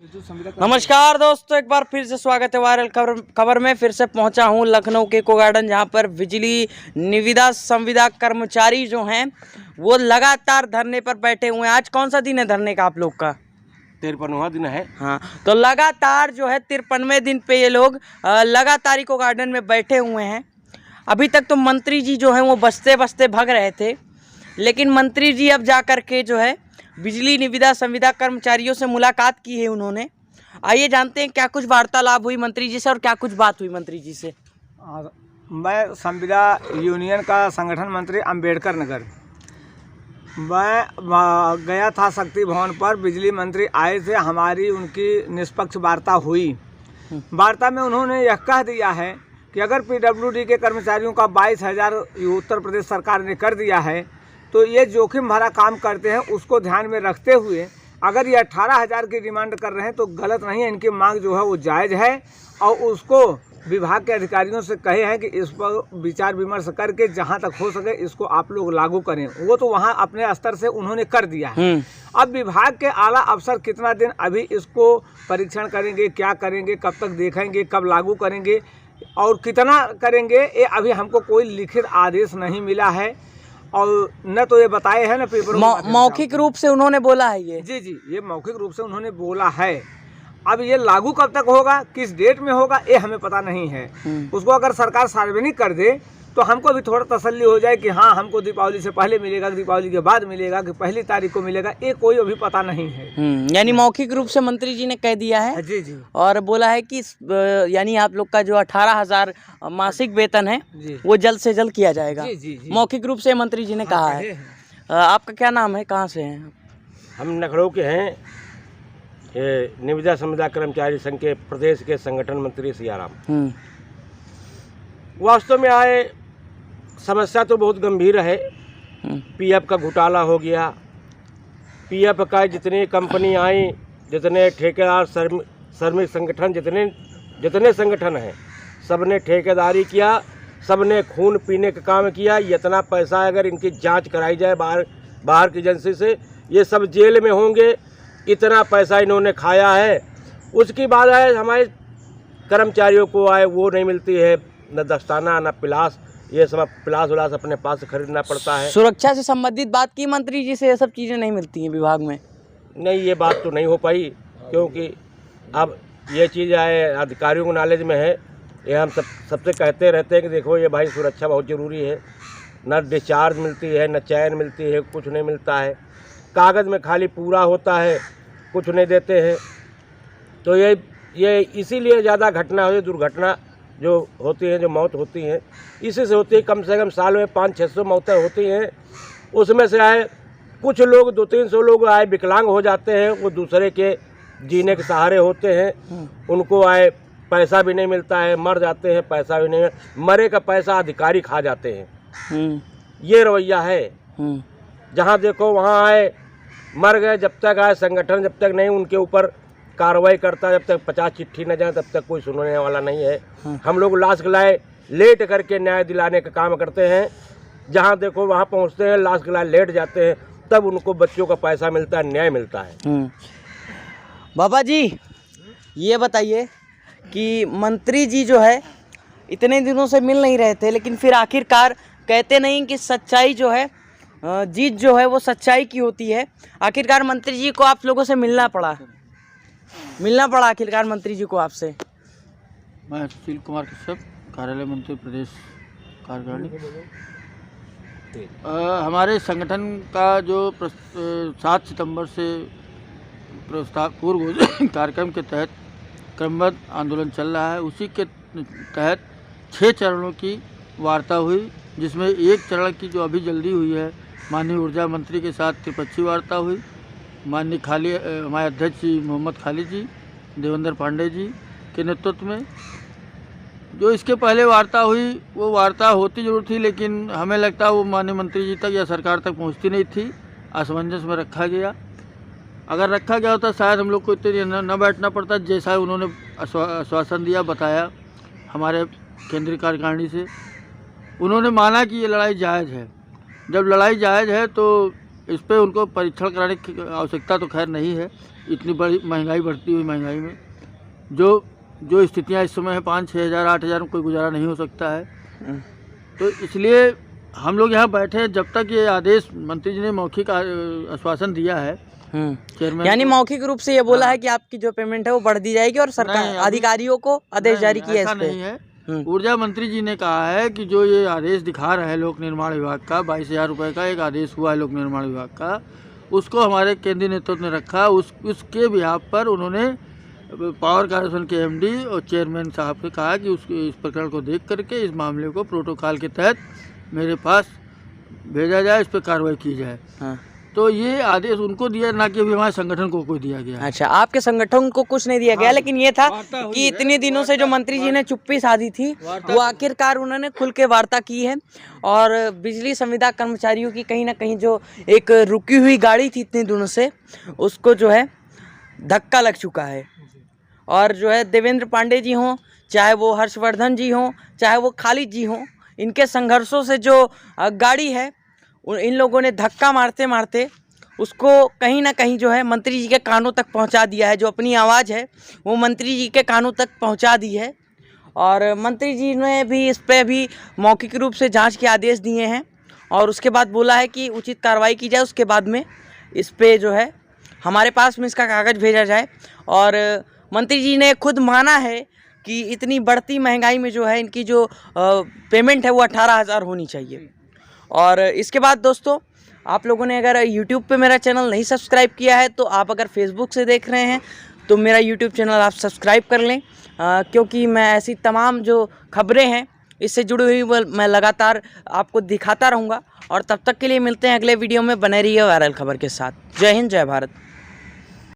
नमस्कार दोस्तों, एक बार फिर से स्वागत है वायरल खबर में। फिर से पहुंचा हूं लखनऊ के इको गार्डन, जहां पर बिजली निविदा संविदा कर्मचारी जो हैं वो लगातार धरने पर बैठे हुए हैं। आज कौन सा दिन है धरने का आप लोग का? 53वां दिन है। हाँ, तो लगातार जो है 53वें दिन पे ये लोग लगातार इको गार्डन में बैठे हुए हैं। अभी तक तो मंत्री जी जो हैं वो बसते बसते भाग रहे थे, लेकिन मंत्री जी अब जा कर के जो है बिजली निविदा संविदा कर्मचारियों से मुलाकात की है उन्होंने। आइए जानते हैं क्या कुछ वार्तालाप हुई मंत्री जी से और क्या कुछ बात हुई मंत्री जी से। मैं संविदा यूनियन का संगठन मंत्री अंबेडकर नगर, मैं गया था शक्ति भवन पर। बिजली मंत्री आए थे, हमारी उनकी निष्पक्ष वार्ता हुई। वार्ता में उन्होंने यह कह दिया है कि अगर पीडब्ल्यूडी के कर्मचारियों का 22,000 उत्तर प्रदेश सरकार ने कर दिया है, तो ये जोखिम भरा काम करते हैं। उसको ध्यान में रखते हुए अगर ये 18,000 की डिमांड कर रहे हैं तो गलत नहीं है, इनकी मांग जो है वो जायज़ है। और उसको विभाग के अधिकारियों से कहे हैं कि इस पर विचार विमर्श करके जहां तक हो सके इसको आप लोग लागू करें। वो तो वहां अपने स्तर से उन्होंने कर दिया है। अब विभाग के आला अफसर कितना दिन अभी इसको परीक्षण करेंगे, क्या करेंगे, कब तक देखेंगे, कब लागू करेंगे और कितना करेंगे, ये अभी हमको कोई लिखित आदेश नहीं मिला है। और न तो ये बताए हैं न पेपर मौखिक रूप से उन्होंने बोला है ये। जी, ये मौखिक रूप से उन्होंने बोला है। अब ये लागू कब तक होगा, किस डेट में होगा, ये हमें पता नहीं है। उसको अगर सरकार सार्वजनिक कर दे तो हमको भी थोड़ा तसल्ली हो जाए कि हाँ हमको दीपावली से पहले मिलेगा, दीपावली के बाद मिलेगा, कि पहली तारीख को मिलेगा, ये कोई अभी पता नहीं है। यानी मौखिक रूप से मंत्री जी ने कह दिया है। जी। और बोला है कि यानी आप लोग का जो 18,000 मासिक वेतन है वो जल्द से जल्द किया जाएगा। जी। मौखिक रूप से मंत्री जी ने कहा है। आपका क्या नाम है, कहाँ से हैं? हम लखनऊ के हैं। ये निविदा संविदा कर्मचारी संघ के प्रदेश के संगठन मंत्री सियाराम। वास्तव में आए समस्या तो बहुत गंभीर है। पीएफ का घोटाला हो गया। पीएफ का जितनी कंपनी आई, जितने ठेकेदार श्रमिक संगठन, जितने संगठन हैं, सबने ठेकेदारी किया, सबने खून पीने का काम किया। इतना पैसा अगर इनकी जांच कराई जाए बाहर की एजेंसी से, ये सब जेल में होंगे। इतना पैसा इन्होंने खाया है। उसकी बात है हमारे कर्मचारियों को आए वो नहीं मिलती है, न दस्ताना न पिलास। ये सब पिलास उलास अपने पास से खरीदना पड़ता है। सुरक्षा से संबंधित बात की मंत्री जी से, ये सब चीज़ें नहीं मिलती हैं विभाग में? नहीं, ये बात तो नहीं हो पाई, क्योंकि अब ये चीज़ आए अधिकारियों को नॉलेज में है। ये हम सबसे कहते रहते हैं कि देखो ये भाई सुरक्षा बहुत ज़रूरी है। न डिस्चार्ज मिलती है, न चैन मिलती है, कुछ नहीं मिलता है। कागज़ में खाली पूरा होता है, कुछ नहीं देते हैं। तो ये इसीलिए ज़्यादा घटना होती है, दुर्घटना जो होती हैं, जो मौत होती हैं, इसी से होती है। कम से कम साल में 500-600 मौतें होती हैं। उसमें से आए कुछ लोग 200-300 लोग आए विकलांग हो जाते हैं, वो दूसरे के जीने के सहारे होते हैं। उनको आए पैसा भी नहीं मिलता है, मर जाते हैं, पैसा भी नहीं, मरे का पैसा अधिकारी खा जाते हैं। ये रवैया है। जहाँ देखो वहाँ आए मर गए। जब तक आए संगठन जब तक नहीं उनके ऊपर कार्रवाई करता, जब तक 50 चिट्ठी न जाए तब तक कोई सुनने वाला नहीं है। हम लोग लाश गलाए लेट करके न्याय दिलाने का काम करते हैं। जहाँ देखो वहाँ पहुँचते हैं, लाश गलाए लेट जाते हैं, तब उनको बच्चों का पैसा मिलता है, न्याय मिलता है। बाबा जी ये बताइए कि मंत्री जी जो है इतने दिनों से मिल नहीं रहे थे, लेकिन फिर आखिरकार कहते नहीं कि सच्चाई जो है, जीत जो है वो सच्चाई की होती है। आखिरकार मंत्री जी को आप लोगों से मिलना पड़ा आखिरकार मंत्री जी को आपसे। मैं सुशील कुमार कश्यप, कार्यालय मंत्री प्रदेश कार्यकारिणी। हमारे संगठन का जो 7 सितंबर से प्रस्ताव पूर्व कार्यक्रम के तहत क्रमबद्ध आंदोलन चल रहा है, उसी के तहत 6 चरणों की वार्ता हुई, जिसमें एक चरण की जो अभी जल्दी हुई है, माननीय ऊर्जा मंत्री के साथ त्रिपक्षीय वार्ता हुई। माननीय हमारे अध्यक्ष जी मोहम्मद खालिद जी, देवेंद्र पांडे जी के नेतृत्व में। जो इसके पहले वार्ता हुई वो वार्ता होती जरूर थी, लेकिन हमें लगता है वो माननीय मंत्री जी तक या सरकार तक पहुंचती नहीं थी। असमंजस में रखा गया। अगर रखा गया होता शायद हम लोग को इतनी न बैठना पड़ता, जैसा उन्होंने आश्वासन दिया, बताया हमारे केंद्रीय कार्यकारिणी से। उन्होंने माना कि ये लड़ाई जायज़ है। जब लड़ाई जायज़ है तो इस पे उनको परीक्षण कराने की आवश्यकता तो खैर नहीं है। इतनी बड़ी महंगाई, बढ़ती हुई महंगाई में जो स्थितियाँ इस समय है, 5-6 हज़ार 8 हज़ार में कोई गुजारा नहीं हो सकता है। तो इसलिए हम लोग यहाँ बैठे हैं जब तक ये आदेश, मंत्री जी ने मौखिक आश्वासन दिया है चेयरमैन, यानी मौखिक रूप से ये बोला है कि आपकी जो पेमेंट है वो बढ़ दी जाएगी और सरकार नहीं, अधिकारियों को आदेश जारी किया है ऐसा इस पे। नहीं है। ऊर्जा मंत्री जी ने कहा है कि जो ये आदेश दिखा रहे हैं लोक निर्माण विभाग का, 22,000 रुपये का एक आदेश हुआ है लोक निर्माण विभाग का, उसको हमारे केंद्रीय नेतृत्व ने रखा। उसके बिहाफ पर उन्होंने पावर कॉर्पोरेशन के एमडी और चेयरमैन साहब से कहा कि इस प्रकरण को देख करके इस मामले को प्रोटोकॉल के तहत मेरे पास भेजा जाए, इस पर कार्रवाई की जाए। हाँ। तो ये आदेश उनको दिया, ना कि अभी हमारे संगठन को कोई दिया गया। अच्छा, आपके संगठन को कुछ नहीं दिया गया, लेकिन ये था कि इतने दिनों से जो मंत्री जी ने चुप्पी साधी थी वो आखिरकार उन्होंने खुल के वार्ता की है और बिजली संविदा कर्मचारियों की कहीं ना कहीं जो एक रुकी हुई गाड़ी थी इतने दिनों से, उसको जो है धक्का लग चुका है। और जो है देवेंद्र पांडे जी हों, चाहे वो हर्षवर्धन जी हों, चाहे वो खालिद जी हों, इनके संघर्षों से जो गाड़ी है इन लोगों ने धक्का मारते मारते उसको कहीं ना कहीं जो है मंत्री जी के कानों तक पहुंचा दिया है। जो अपनी आवाज़ है वो मंत्री जी के कानों तक पहुंचा दी है और मंत्री जी ने भी इस पर भी मौखिक रूप से जांच के आदेश दिए हैं और उसके बाद बोला है कि उचित कार्रवाई की जाए, उसके बाद में इस पर जो है हमारे पास में इसका कागज़ भेजा जाए। और मंत्री जी ने खुद माना है कि इतनी बढ़ती महंगाई में जो है इनकी जो पेमेंट है वो 18,000 होनी चाहिए। और इसके बाद दोस्तों, आप लोगों ने अगर YouTube पे मेरा चैनल नहीं सब्सक्राइब किया है तो आप अगर Facebook से देख रहे हैं तो मेरा YouTube चैनल आप सब्सक्राइब कर लें, क्योंकि मैं ऐसी तमाम जो खबरें हैं इससे जुड़ी हुई मैं लगातार आपको दिखाता रहूँगा। और तब तक के लिए मिलते हैं अगले वीडियो में, बने रहिए वायरल खबर के साथ। जय हिंद, जय भारत।